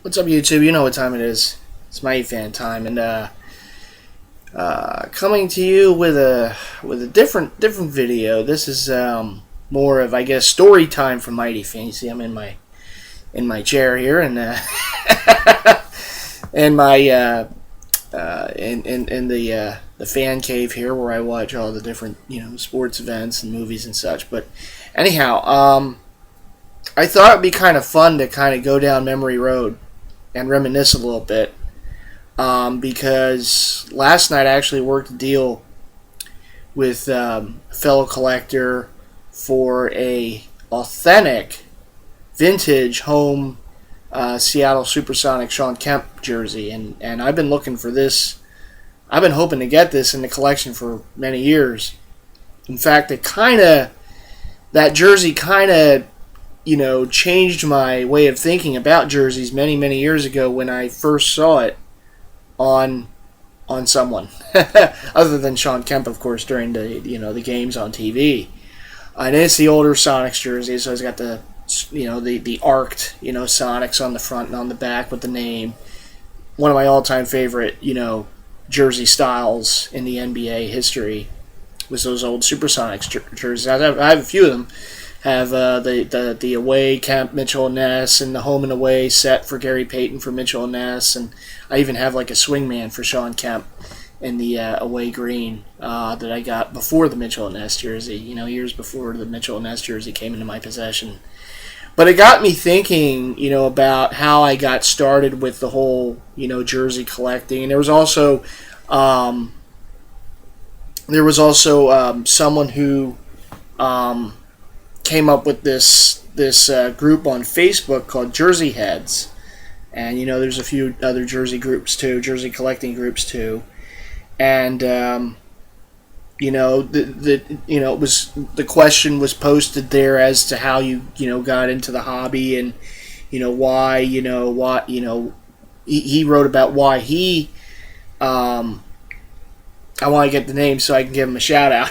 What's up, YouTube? You know what time it is. It's Mighty Fan time, and coming to you with a different video. This is more of, I guess, story time for Mighty Fan. You see, I'm in my chair here, and and my in the fan cave here, where I watch all the different sports events and movies and such. But anyhow, I thought it'd be kind of fun to kind of go down memory road and reminisce a little bit, because last night I actually worked a deal with a fellow collector for a authentic vintage home Seattle Supersonic Sean Kemp jersey, and I've been looking for this. I've been hoping to get this in the collection for many years. In fact, that jersey kind of changed my way of thinking about jerseys many years ago when I first saw it on someone other than Sean Kemp, of course, during the games on TV. And it's the older Sonics jersey, so it's got the arced Sonics on the front and on the back with the name. One of my all-time favorite jersey styles in the NBA history was those old Supersonics jerseys. I have a few of them. Have the away Kemp, Mitchell and Ness, and the home and away set for Gary Payton for Mitchell and Ness, and I even have like a swingman for Sean Kemp in the away green that I got before the Mitchell and Ness jersey. Years before the Mitchell and Ness jersey came into my possession. But it got me thinking, about how I got started with the whole jersey collecting, and there was also someone who came up with this group on Facebook called Jersey Heads, and there's a few other jersey groups too, jersey collecting groups too, and it was, the question was posted there as to how you got into the hobby, and why he wrote about why he I want to get the name so I can give him a shout out.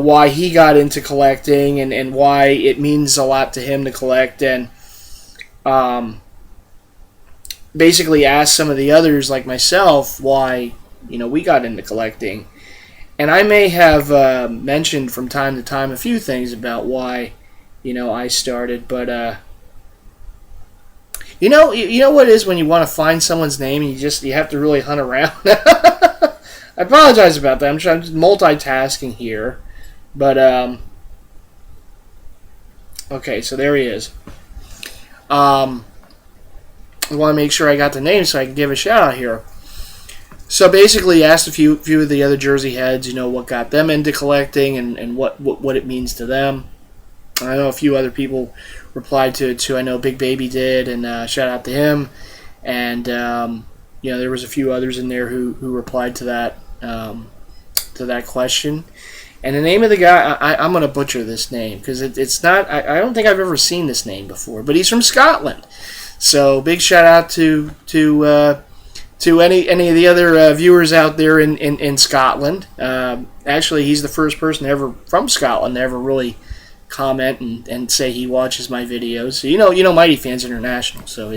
Why he got into collecting, and why it means a lot to him to collect, and basically asked some of the others like myself why we got into collecting. And I may have mentioned from time to time a few things about why I started, but you know what it is when you want to find someone's name and you have to really hunt around. I apologize about that. I'm just multitasking here. But, okay, so there he is. I want to make sure I got the name so I can give a shout out here. So basically, asked a few of the other Jersey Heads, what got them into collecting, and what it means to them. I know a few other people replied to it too. I know Big Baby did, and shout out to him. And there was a few others in there who replied to that question. And the name of the guy, I'm going to butcher this name because it's not. I don't think I've ever seen this name before, but he's from Scotland. So big shout out to any of the other viewers out there in Scotland. Actually, he's the first person ever from Scotland to ever really comment and say he watches my videos. So Mighty Fans International. So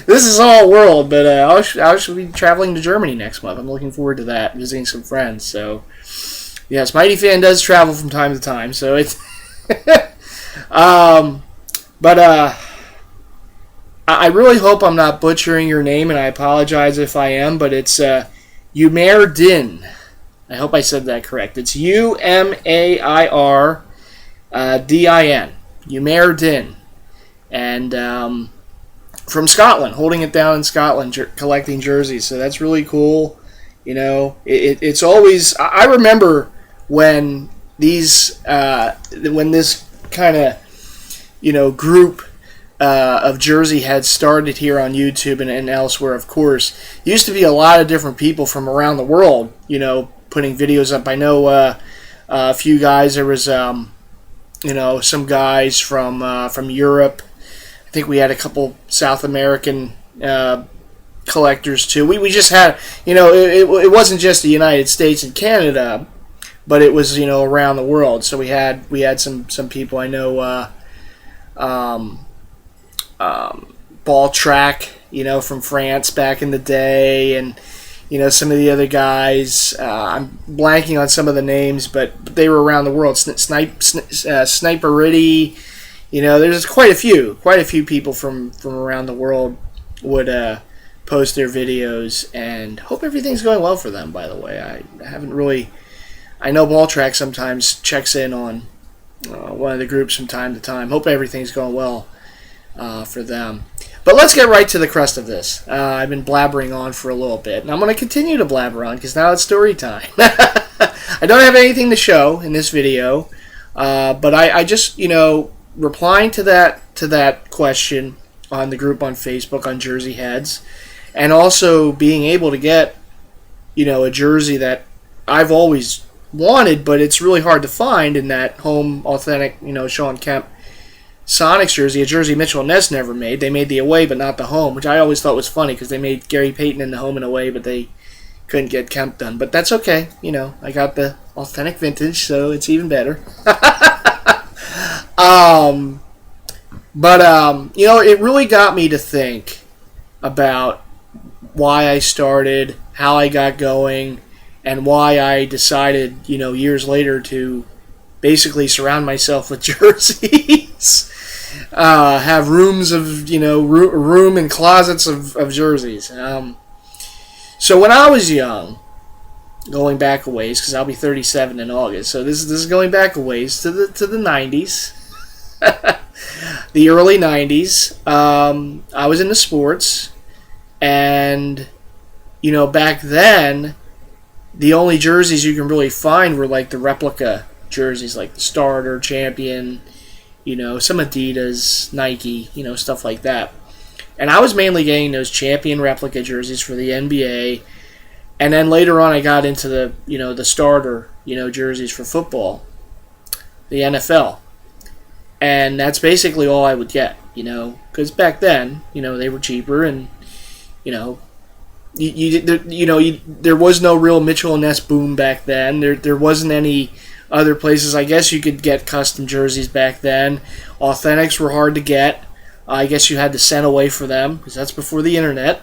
this is all world, but I should be traveling to Germany next month. I'm looking forward to that, visiting some friends. So yes, Mighty Fan does travel from time to time. So it's but I really hope I'm not butchering your name, and I apologize if I am. But it's Umair Din. I hope I said that correct. It's UMAIR DIN. Umair Din. And from Scotland, holding it down in Scotland, collecting jerseys. So that's really cool. It's always. I remember when this kind of group of Jersey Heads started here on YouTube and elsewhere. Of course, used to be a lot of different people from around the world, putting videos up. I know a few guys. There was some guys from Europe. I think we had a couple South American collectors too. We just had, it wasn't just the United States and Canada, but it was around the world. So we had some people. I know um, ball track, from France back in the day, and some of the other guys. I'm blanking on some of the names, but they were around the world. Sniper Riddy. There's quite a few people from around the world would post their videos, and hope everything's going well for them. By the way, I haven't really. I know Ball Track sometimes checks in on one of the groups from time to time. Hope everything's going well for them. But let's get right to the crust of this. I've been blabbering on for a little bit, and I'm going to continue to blabber on because now it's story time. I don't have anything to show in this video, but I just, replying to that question on the group on Facebook on Jersey Heads, and also being able to get, a jersey that I've always wanted, but it's really hard to find in that home authentic, Sean Kemp Sonics jersey, a jersey Mitchell and Ness never made. They made the away, but not the home, which I always thought was funny because they made Gary Payton in the home and away, but they couldn't get Kemp done. But that's okay. I got the authentic vintage, so it's even better. It really got me to think about why I started, how I got going, and why I decided, years later to basically surround myself with jerseys. Have rooms of, room and closets of jerseys. So when I was young, going back a ways, because I'll be 37 in August, so this is going back a ways to the 90s, the early 90s. I was into sports, and back then, the only jerseys you can really find were like the replica jerseys, like the starter, champion, some Adidas, Nike, stuff like that. And I was mainly getting those champion replica jerseys for the NBA. And then later on I got into the, the starter, jerseys for football, the NFL. And that's basically all I would get, because back then, they were cheaper, and, there was no real Mitchell and Ness boom back then. There wasn't any other places. I guess you could get custom jerseys back then. Authentics were hard to get. I guess you had to send away for them, because that's before the internet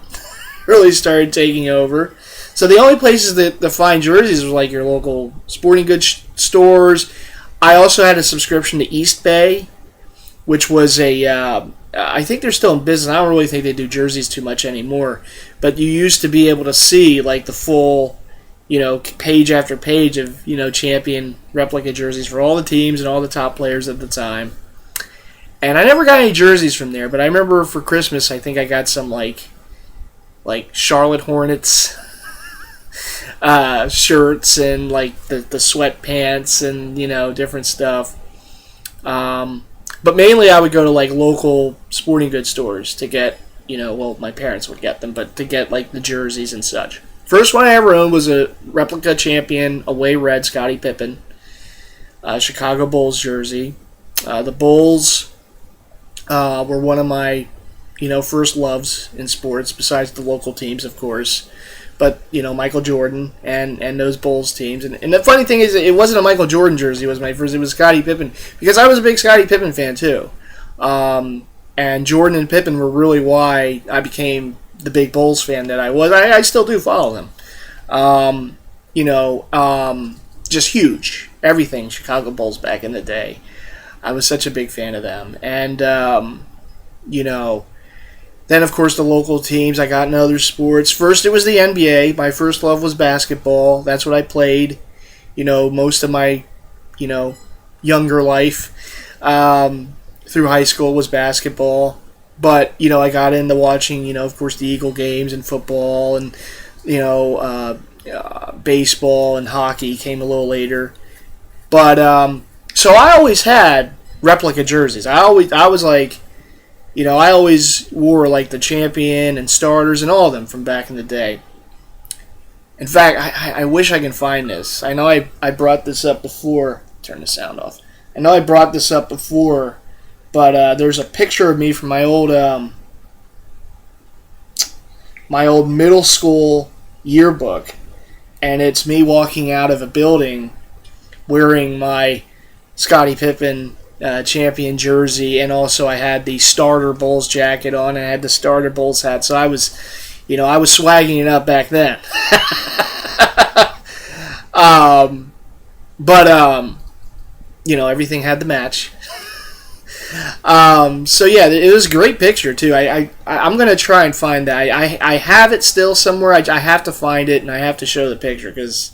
really started taking over. So the only places that find jerseys was like your local sporting goods stores. I also had a subscription to East Bay, which was I think they're still in business. I don't really think they do jerseys too much anymore. But you used to be able to see like the full, page after page of, champion replica jerseys for all the teams and all the top players at the time. And I never got any jerseys from there, but I remember for Christmas I think I got some like Charlotte Hornets shirts and like the sweatpants and, different stuff. But mainly I would go to like local sporting goods stores to get, my parents would get them, but to get like the jerseys and such. First one I ever owned was a replica champion away red Scottie Pippen, Chicago Bulls jersey. The Bulls were one of my, first loves in sports, besides the local teams, of course. But, Michael Jordan and those Bulls teams. And the funny thing is, it wasn't a Michael Jordan jersey was my first. It was Scottie Pippen, because I was a big Scottie Pippen fan, too. And Jordan and Pippen were really why I became the big Bulls fan that I was. I still do follow them. Just huge. Everything Chicago Bulls back in the day. I was such a big fan of them. And, then, of course, the local teams. I got into other sports. First, it was the NBA. My first love was basketball. That's what I played, most of my, younger life. Through high school was basketball. But, I got into watching, of course, the Eagle games and football and, baseball and hockey came a little later. But, so I always had replica jerseys. I was like, I always wore like the champion and starters and all of them from back in the day. In fact, I wish I can find this. I know I brought this up before. Turn the sound off. I know I brought this up before, but there's a picture of me from my old middle school yearbook, and it's me walking out of a building wearing my Scottie Pippen champion jersey, and also I had the starter Bulls jacket on, and I had the starter Bulls hat. So I was swagging it up back then. Everything had to match. So yeah, it was a great picture too. I'm gonna try and find that. I have it still somewhere. I have to find it, and I have to show the picture because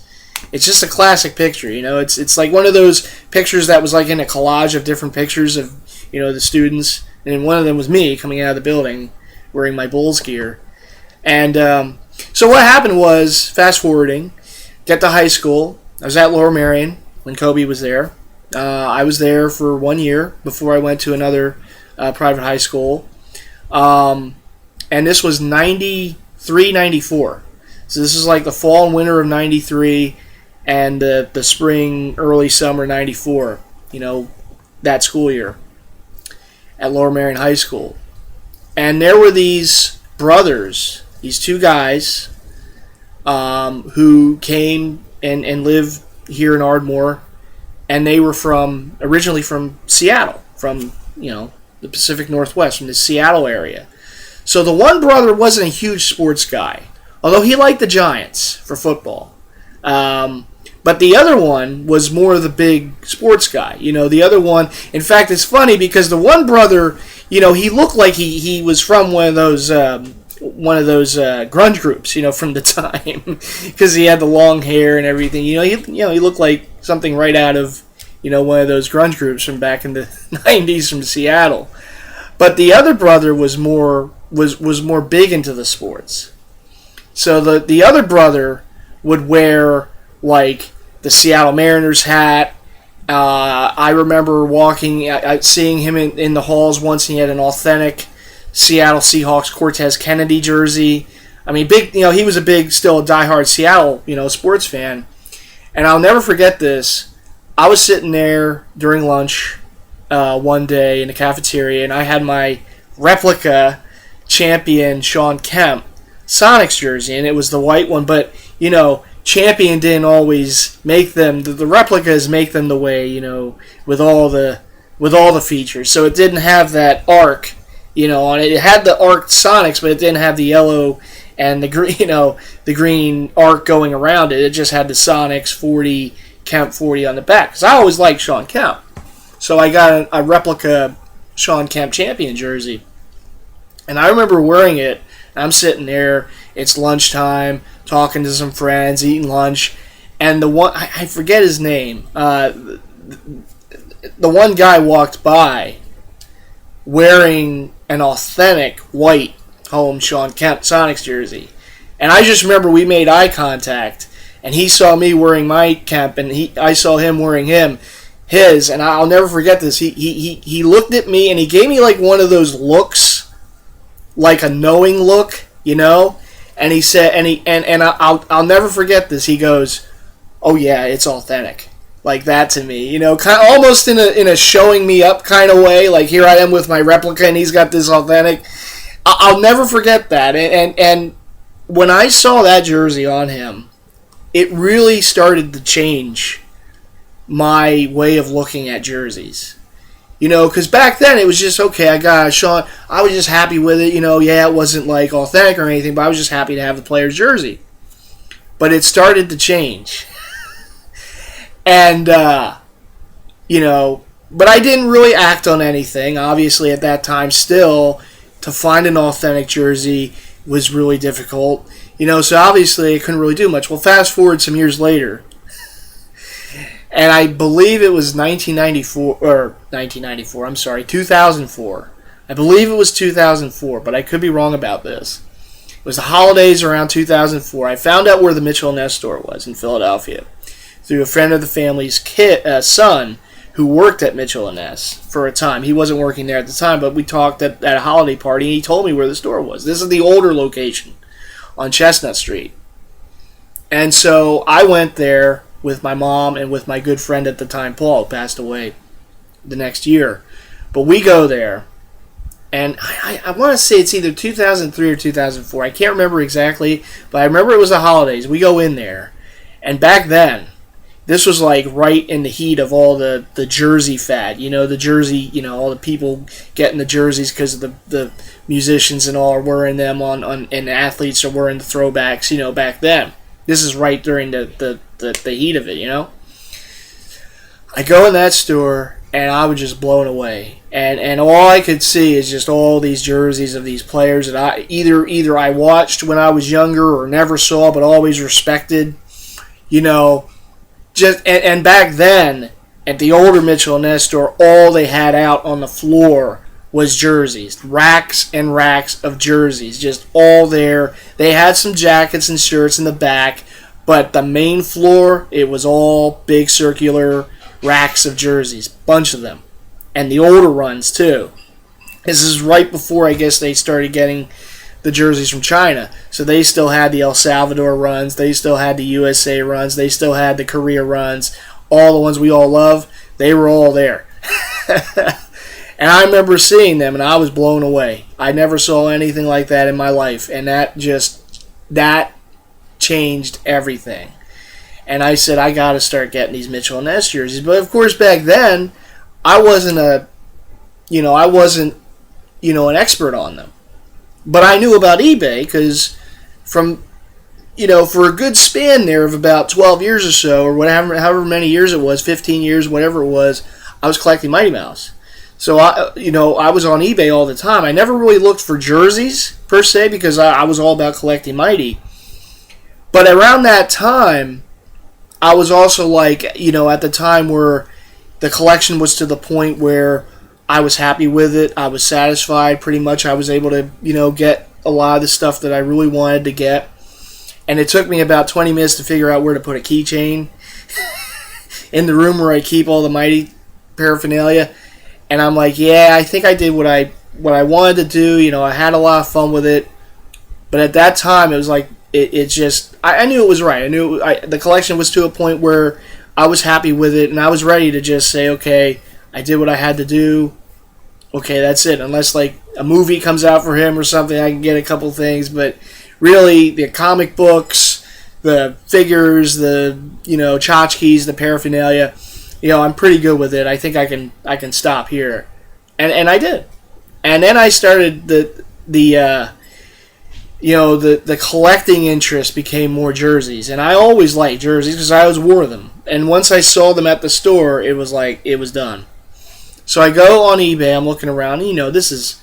it's just a classic picture. It's like one of those pictures that was like in a collage of different pictures of the students, and one of them was me coming out of the building wearing my Bulls gear. And so what happened was, fast forwarding, get to high school. I was at Lower Merion when Kobe was there. I was there for 1 year before I went to another private high school. And this was 93, 94. So this is like the fall and winter of 93 and the spring, early summer 94, that school year at Lower Merion High School. And there were these brothers, these two guys, who came and lived here in Ardmore. And they were originally from Seattle, from, the Pacific Northwest, from the Seattle area. So the one brother wasn't a huge sports guy, although he liked the Giants for football. But the other one was more of the big sports guy. The other one, in fact, it's funny because the one brother, he looked like he was from one of those grunge groups, from the time, because he had the long hair and everything. He looked like something right out of, one of those grunge groups from back in the 90s from Seattle. But the other brother was more big into the sports. So the other brother would wear like the Seattle Mariners hat. I remember seeing him in the halls once, and he had an authentic Seattle Seahawks Cortez Kennedy jersey. I mean, he was still a diehard Seattle, sports fan. And I'll never forget this. I was sitting there during lunch one day in the cafeteria, and I had my replica champion Sean Kemp Sonics jersey, and it was the white one. But, champion didn't always make them. The replicas make them the way, with all the features. So it didn't have that arc, on it. It had the arc Sonics, but it didn't have the yellow and the green, the green arc going around it. It just had the Sonics 40, Kemp 40 on the back. Because I always liked Sean Kemp. So I got a replica Sean Kemp champion jersey. And I remember wearing it. I'm sitting there. It's lunchtime, talking to some friends, eating lunch. And the one, I forget his name. The one guy walked by wearing an authentic white home Sean Kemp Sonics jersey. And I just remember we made eye contact, and he saw me wearing my Kemp, and I saw him wearing his, and I'll never forget this. He looked at me, and he gave me like one of those looks, like a knowing look, and he said, and I'll never forget this. He goes, "Oh yeah, it's authentic." Like that to me, kind of almost in a showing me up kind of way. Like, here I am with my replica, and he's got this authentic. I'll never forget that. And when I saw that jersey on him, it really started to change my way of looking at jerseys. Because back then it was just, okay, I got Sean. I was just happy with it. Yeah, it wasn't like authentic or anything, but I was just happy to have the player's jersey. But it started to change. And, but I didn't really act on anything. Obviously, at that time, still, to find an authentic jersey was really difficult. So obviously, I couldn't really do much. Well, fast forward some years later, and I believe it was 2004. I believe it was 2004, but I could be wrong about this. It was the holidays around 2004. I found out where the Mitchell & Ness store was in Philadelphia through a friend of the family's son who worked at Mitchell & Ness for a time. He wasn't working there at the time, but we talked at a holiday party, and he told me where the store was. This is the older location on Chestnut Street. And so I went there with my mom and with my good friend at the time, Paul, who passed away the next year. But we go there, and I want to say it's either 2003 or 2004. I can't remember exactly, but I remember it was the holidays. We go in there, and back then, this was like right in the heat of all the jersey fad. The jersey, all the people getting the jerseys because of the musicians and all are wearing them and the athletes are wearing the throwbacks, back then. This is right during the heat of it, I go in that store and I was just blown away. And all I could see is just all these jerseys of these players that I either I watched when I was younger or never saw but always respected, And back then, at the older Mitchell & Ness store, all they had out on the floor was jerseys. Racks and racks of jerseys. Just all there. They had some jackets and shirts in the back, but the main floor, it was all big circular racks of jerseys. Bunch of them. And the older runs, too. This is right before, I guess, they started getting the jerseys from China. So they still had the El Salvador runs, they still had the USA runs, they still had the Korea runs, all the ones we all love, they were all there. And I remember seeing them and I was blown away. I never saw anything like that in my life, and that changed everything. And I said, I got to start getting these Mitchell & Ness jerseys. But of course back then, I wasn't an expert on them. But I knew about eBay because for a good span there of about 12 years or so, or whatever, however many years it was, 15 years, whatever it was, I was collecting Mighty Mouse. So I was on eBay all the time. I never really looked for jerseys per se because I was all about collecting Mighty. But around that time, I was also like, at the time where the collection was to the point where I was happy with it. I was satisfied. Pretty much I was able to, get a lot of the stuff that I really wanted to get. And it took me about 20 minutes to figure out where to put a keychain in the room where I keep all the Mighty paraphernalia. And I'm like, yeah, I think I did what I wanted to do. I had a lot of fun with it. But at that time, it was like, I knew it was right. I knew the collection was to a point where I was happy with it. And I was ready to just say, okay, I did what I had to do. Okay, that's it. Unless like a movie comes out for him or something, I can get a couple things. But really, the comic books, the figures, the tchotchkes, the paraphernalia, I'm pretty good with it. I think I can stop here, and I did. And then I started the collecting interest became more jerseys, and I always liked jerseys because I always wore them. And once I saw them at the store, it was like it was done. So I go on eBay, I'm looking around, this is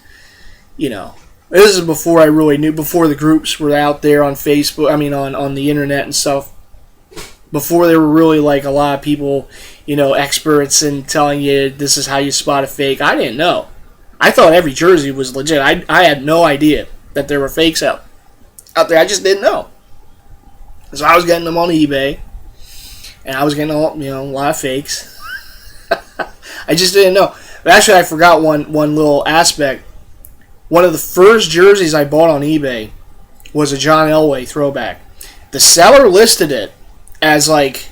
before I really knew, before the groups were out there on Facebook, on the internet and stuff, before there were really like a lot of people, experts in telling you this is how you spot a fake. I didn't know. I thought every jersey was legit. I had no idea that there were fakes out there. I just didn't know. So I was getting them on eBay, and I was getting a lot of fakes. I just didn't know. But actually, I forgot one little aspect. One of the first jerseys I bought on eBay was a John Elway throwback. The seller listed it as like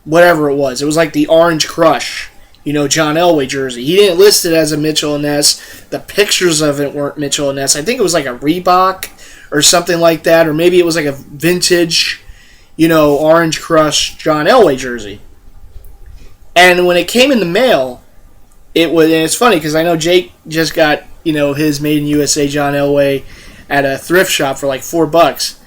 whatever it was. It was like the Orange Crush, John Elway jersey. He didn't list it as a Mitchell & Ness. The pictures of it weren't Mitchell & Ness. I think it was like a Reebok or something like that, or maybe it was like a vintage, Orange Crush John Elway jersey. And when it came in the mail, and it's funny because I know Jake just got, his Made in USA John Elway at a thrift shop for like $4.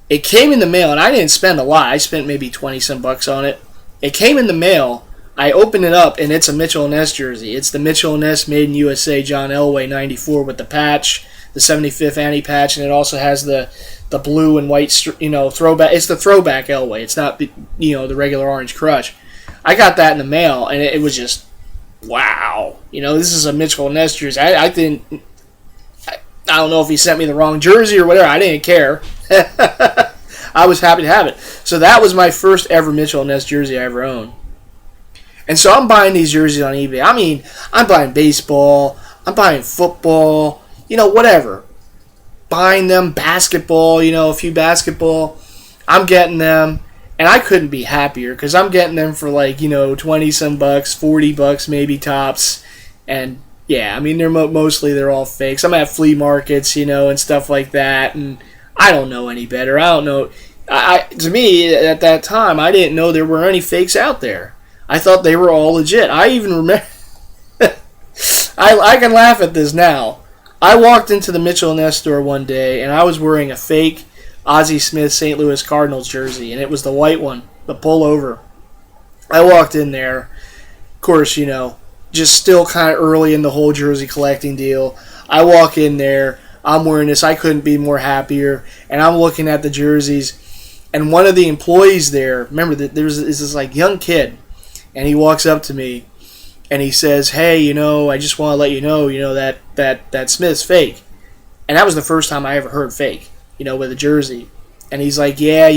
It came in the mail, and I didn't spend a lot. I spent maybe 20 some bucks on it. It came in the mail. I opened it up, and it's a Mitchell & Ness jersey. It's the Mitchell & Ness Made in USA John Elway 94 with the patch, the 75th anti-patch, and it also has the blue and white, throwback. It's the throwback Elway. It's not the regular Orange Crush. I got that in the mail, and it was just, wow. This is a Mitchell & Ness jersey. I don't know if he sent me the wrong jersey or whatever. I didn't care. I was happy to have it. So that was my first ever Mitchell & Ness jersey I ever owned. And so I'm buying these jerseys on eBay. I'm buying baseball. I'm buying football. Whatever. Buying them, basketball, a few basketball. I'm getting them. And I couldn't be happier because I'm getting them for like, 20 some bucks, $40 maybe tops. And yeah, they're all fakes. I'm at flea markets, and stuff like that. And I don't know any better. I don't know. To me, at that time, I didn't know there were any fakes out there. I thought they were all legit. I even remember. I can laugh at this now. I walked into the Mitchell & Ness store one day, and I was wearing a fake Ozzie Smith St. Louis Cardinals jersey, and it was the white one, the pullover. I walked in there, of course, just still kind of early in the whole jersey collecting deal. I walk in there, I'm wearing this, I couldn't be more happier, and I'm looking at the jerseys, and one of the employees there, remember, there was this like young kid, and he walks up to me, and he says, "Hey, I just want to let you know, that Smith's fake." And that was the first time I ever heard fake, with a jersey. And he's like, "Yeah,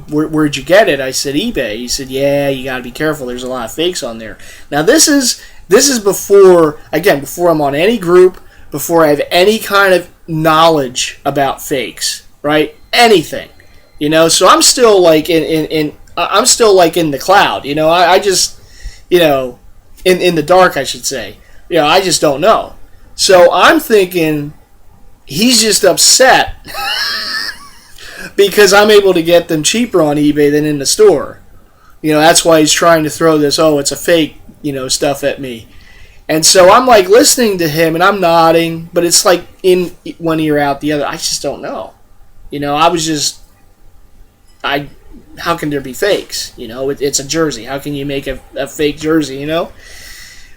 where'd you get it?" I said, "eBay." He said, "Yeah, you got to be careful. There's a lot of fakes on there." Now, this is before I'm on any group, before I have any kind of knowledge about fakes, right? Anything, So I'm still like I'm still like in the cloud, I just, in the dark, I should say. I just don't know. So I'm thinking he's just upset because I'm able to get them cheaper on eBay than in the store. That's why he's trying to throw this, "Oh, it's a fake," stuff at me. And so I'm like listening to him and I'm nodding, but it's like in one ear out the other. I just don't know. How can there be fakes? It's a jersey. How can you make a fake jersey,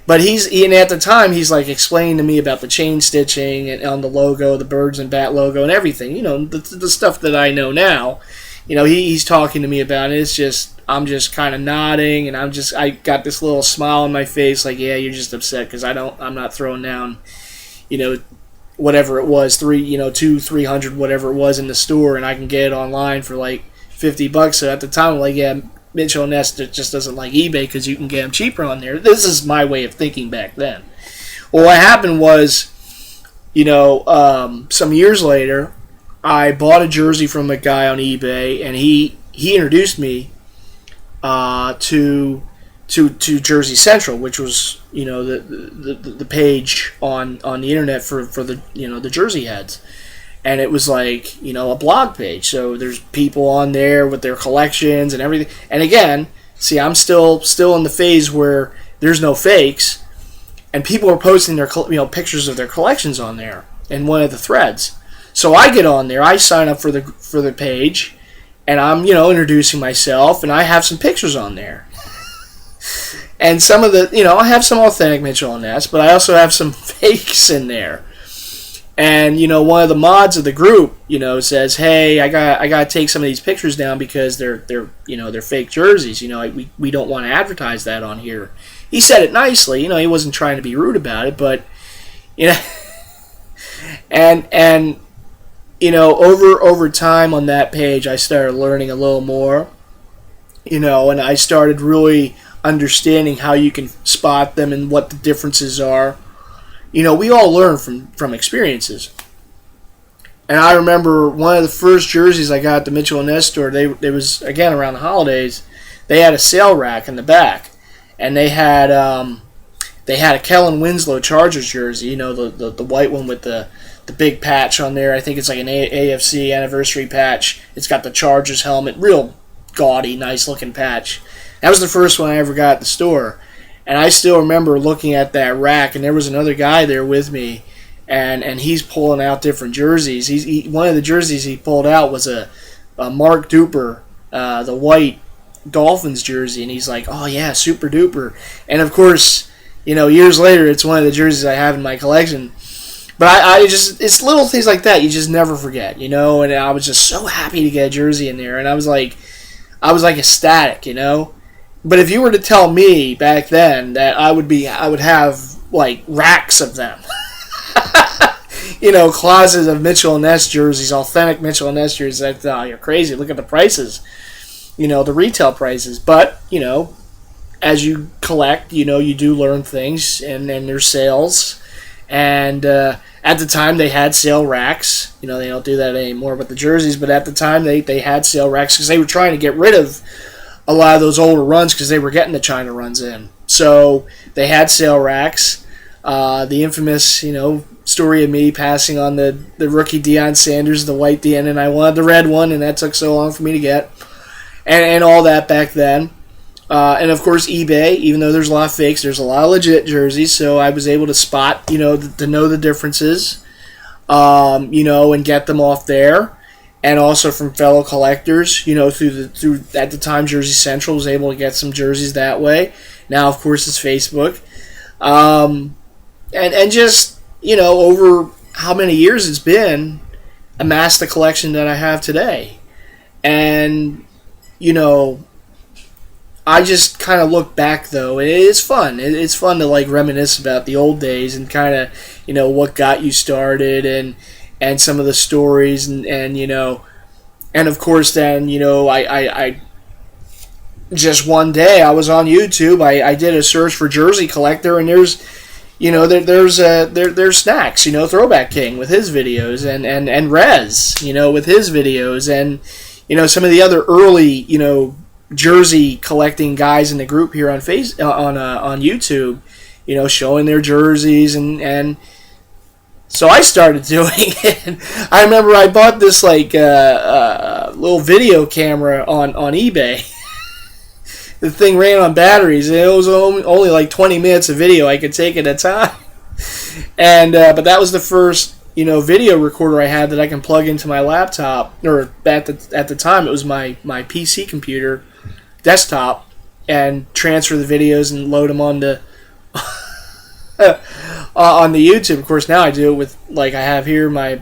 But and at the time, he's like explaining to me about the chain stitching and on the logo, the birds and bat logo and everything. The stuff that I know now. He's talking to me about it. I'm just kind of nodding, and I got this little smile on my face, like, yeah, you're just upset because I'm not throwing down, whatever it was, 200-300, whatever it was in the store, and I can get it online for like $50. So at the time, I'm like, yeah, Mitchell & Ness just doesn't like eBay because you can get them cheaper on there. This is my way of thinking back then. Well, what happened was, some years later, I bought a jersey from a guy on eBay, and he introduced me to Jersey Central, which was the page on the internet for the the jersey heads. And it was like, a blog page. So there's people on there with their collections and everything. And again, see, I'm still in the phase where there's no fakes, and people are posting their pictures of their collections on there in one of the threads. So I get on there, I sign up for the page, and I'm introducing myself, and I have some pictures on there. And some of the I have some authentic Mitchell & Ness, but I also have some fakes in there. And one of the mods of the group, says, "Hey, I got to take some of these pictures down because they're fake jerseys. We don't want to advertise that on here." He said it nicely. He wasn't trying to be rude about it, but and over time on that page, I started learning a little more. And I started really understanding how you can spot them and what the differences are. We all learn from experiences. And I remember one of the first jerseys I got at the Mitchell & Ness store, they was, again, around the holidays, they had a sale rack in the back. And they had a Kellen Winslow Chargers jersey, the white one with the big patch on there. I think it's like an AFC anniversary patch. It's got the Chargers helmet, real gaudy, nice-looking patch. That was the first one I ever got at the store. And I still remember looking at that rack, and there was another guy there with me, and he's pulling out different jerseys. One of the jerseys he pulled out was a Mark Duper, the white Dolphins jersey, and he's like, "Oh yeah, super duper." And of course, years later, it's one of the jerseys I have in my collection. But it's little things like that you just never forget, And I was just so happy to get a jersey in there, and I was like ecstatic, But if you were to tell me back then that I would have like racks of them, closets of Mitchell & Ness jerseys, authentic Mitchell & Ness jerseys, I thought, you're crazy. Look at the prices, the retail prices. But as you collect, you do learn things, and then there's sales. And at the time, they had sale racks. They don't do that anymore with the jerseys, but at the time, they had sale racks because they were trying to get rid of a lot of those older runs because they were getting the China runs in. So they had sale racks. The infamous, story of me passing on the rookie Deion Sanders, the white Deion, and I wanted the red one, and that took so long for me to get, and all that back then. And of course eBay, even though there's a lot of fakes, there's a lot of legit jerseys, so I was able to spot, to know the differences, and get them off there. And also from fellow collectors, through at the time Jersey Central was able to get some jerseys that way. Now, of course, it's Facebook. And just, over how many years it's been, amassed the collection that I have today. And, I just kind of look back, though. It's fun. It's fun to, reminisce about the old days and kind of, what got you started and some of the stories and and of course then, I just one day I was on YouTube, I did a search for Jersey Collector, and there's there's Snacks, Throwback King with his videos, and Rez, with his videos, and some of the other early, jersey collecting guys in the group here on on YouTube, showing their jerseys, and so I started doing it. I remember I bought this little video camera on eBay. The thing ran on batteries, and it was only 20 minutes of video I could take at a time. And but that was the first video recorder I had that I can plug into my laptop, or at the time it was my PC computer desktop, and transfer the videos and load them on the on the YouTube. Of course, now I do it with I have here my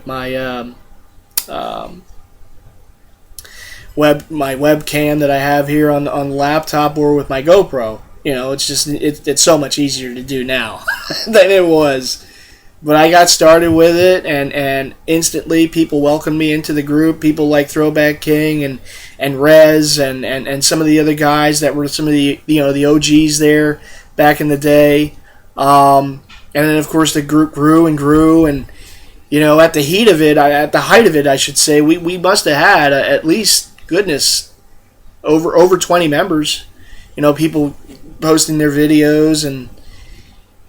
webcam that I have here on the laptop, or with my GoPro. It's just it's so much easier to do now than it was. But I got started with it, and instantly people welcomed me into the group. People like Throwback King and Rez and some of the other guys that were some of the the OGs there back in the day. And then of course the group grew and grew, and at the height of it, I should say, we must have had at least, goodness, over 20 members. People posting their videos, and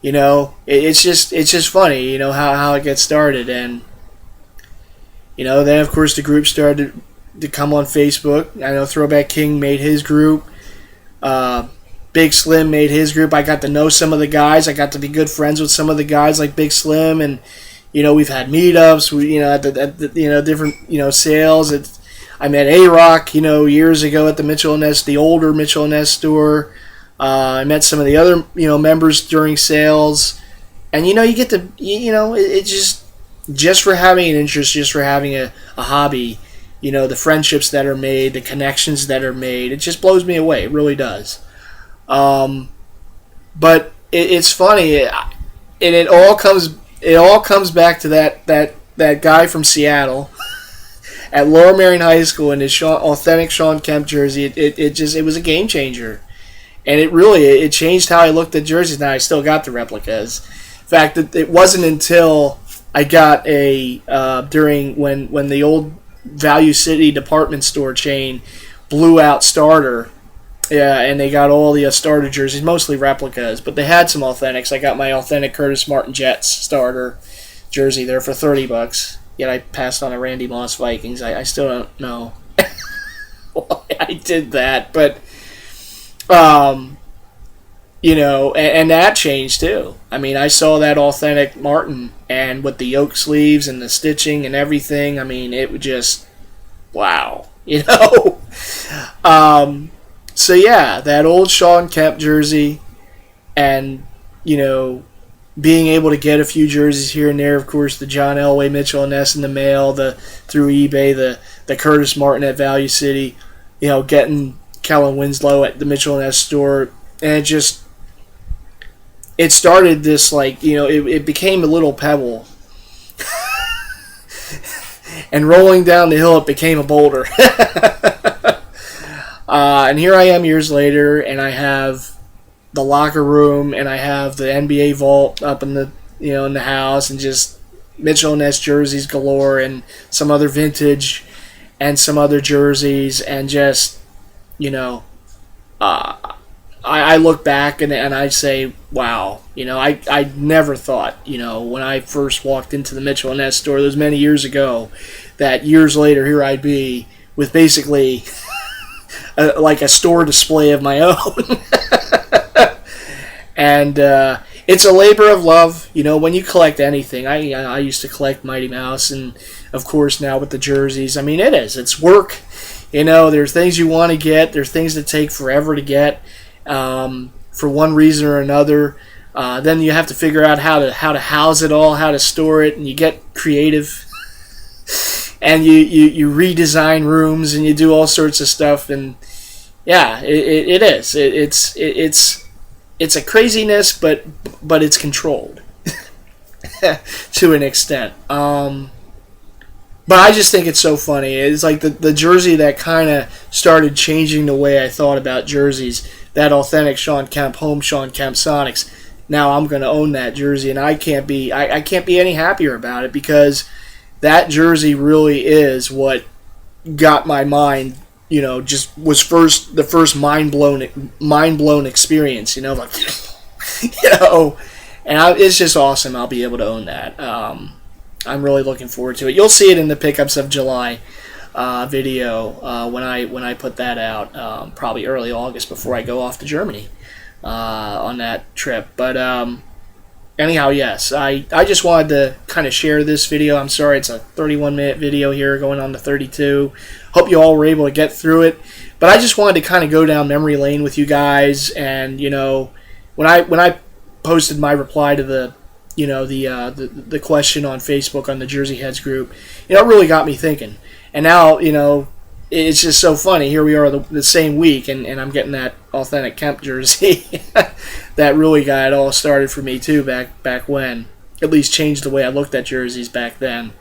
it's just funny, how it gets started. And then of course the group started to come on Facebook. I know Throwback King made his group. Big Slim made his group. I got to know some of the guys. I got to be good friends with some of the guys like Big Slim, and we've had meetups. We at the different sales. I met A-Rock years ago at the Mitchell & Ness, the older Mitchell & Ness store. I met some of the other members during sales, and you get to it's just for having an interest, just for having a hobby. The friendships that are made, the connections that are made. It just blows me away. It really does. But it's funny, and it all comes back to that guy from Seattle at Lower Marion High School in his authentic Shawn Kemp jersey. It was a game changer, and it changed how I looked at jerseys. Now I still got the replicas. In fact, it wasn't until I got during when the old Value City department store chain blew out Starter. Yeah, and they got all the starter jerseys, mostly replicas, but they had some authentics. I got my authentic Curtis Martin Jets starter jersey there for $30. Yet I passed on a Randy Moss Vikings. I still don't know why I did that, but and that changed too. I mean, I saw that authentic Martin, and with the yoke sleeves and the stitching and everything. I mean, it would just wow, So yeah, that old Shawn Kemp jersey, and being able to get a few jerseys here and there. Of course, the John Elway Mitchell & Ness in the mail, through eBay, the Curtis Martin at Value City, getting Kellen Winslow at the Mitchell & Ness store, and it started this it became a little pebble, and rolling down the hill it became a boulder. And here I am years later, and I have the locker room, and I have the NBA vault up in the in the house, and just Mitchell & Ness jerseys galore, and some other vintage, and some other jerseys, and just I I look back and I say, wow, I never thought, when I first walked into the Mitchell & Ness store those many years ago, that years later here I'd be with basically like a store display of my own. And it's a labor of love, when you collect anything. I used to collect Mighty Mouse, and of course now with the jerseys. I mean, it's work. There's things you want to get. There's things that take forever to get for one reason or another. Then you have to figure out how to house it all, how to store it, and you get creative. And you redesign rooms, and you do all sorts of stuff. And yeah, it is. It's a craziness, but it's controlled to an extent. But I just think it's so funny. It's like the jersey that kind of started changing the way I thought about jerseys. That authentic Shawn Kemp, home Shawn Kemp Sonics. Now I'm going to own that jersey, and I can't be any happier about it, because that jersey really is what got my mind. Just was the first mind blown experience. Like, and it's just awesome. I'll be able to own that. I'm really looking forward to it. You'll see it in the Pickups of July video when I put that out, probably early August before I go off to Germany on that trip. But anyhow, yes, I just wanted to kind of share this video. I'm sorry it's a 31-minute video here going on to 32. Hope you all were able to get through it. But I just wanted to kind of go down memory lane with you guys. And when I posted my reply to the question on Facebook on the Jersey Heads group, it really got me thinking. And now it's just so funny. Here we are the same week, and I'm getting that authentic Kemp jersey that really got it all started for me too back when. At least changed the way I looked at jerseys back then.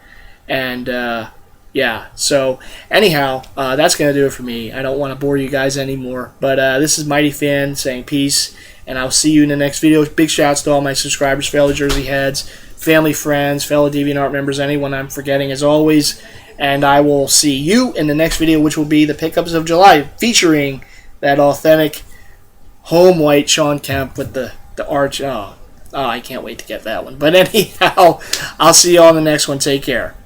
And yeah, so anyhow, that's going to do it for me. I don't want to bore you guys anymore. But this is Mighty Fan saying peace, and I'll see you in the next video. Big shouts to all my subscribers, fellow Jersey Heads, family, friends, fellow DeviantArt members, anyone I'm forgetting as always. And I will see you in the next video, which will be the Pickups of July, featuring that authentic home white Shawn Kemp with the arch. Oh, I can't wait to get that one. But anyhow, I'll see you all in the next one. Take care.